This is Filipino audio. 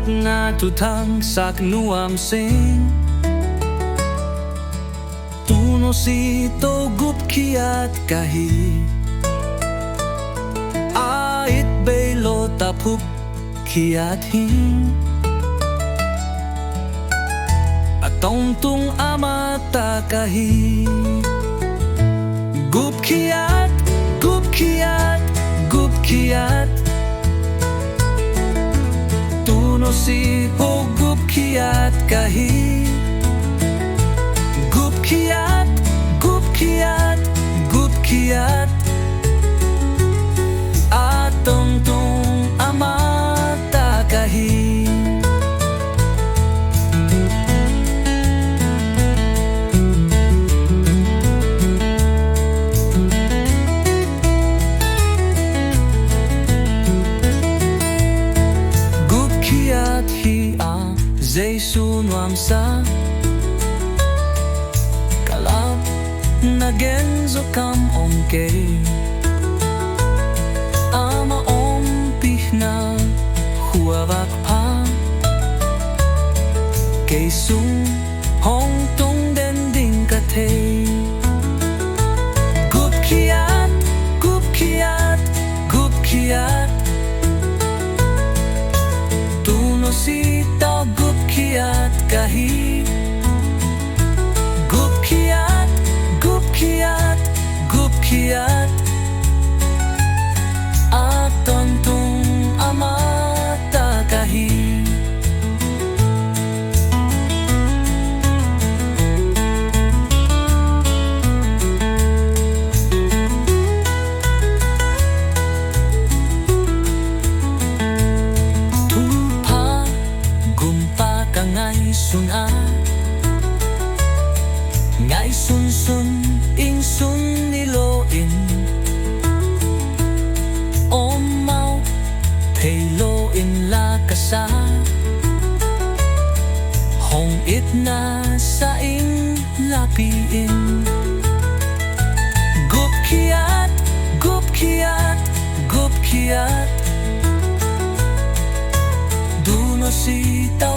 nga tutang sak nuam sing tuno si to gup kiat kahi ait belo tapup kiat hing atong tung amata kahi gup kiat gup kiat gup kiat tuno si po gup kiat kahi gup kiat gup kiat gup kiat atong tung amata kahi gup kiat hi a Jesu nuam sa kalab nagenzo kam omke ama ompihna huawak pa kay sung hong tung den ding katay gup kiat gup kiat gup kiat tuno si ta gup kiat kahi gup kiat gup kiat gup kiat aton tung amata kahi tupa gumpa ka ngay sun a ngay sun sun ing sun niloin mau pelo in la kasa hong it na sa ing lapiin gup kiat gup kiat gup kiat duno si ta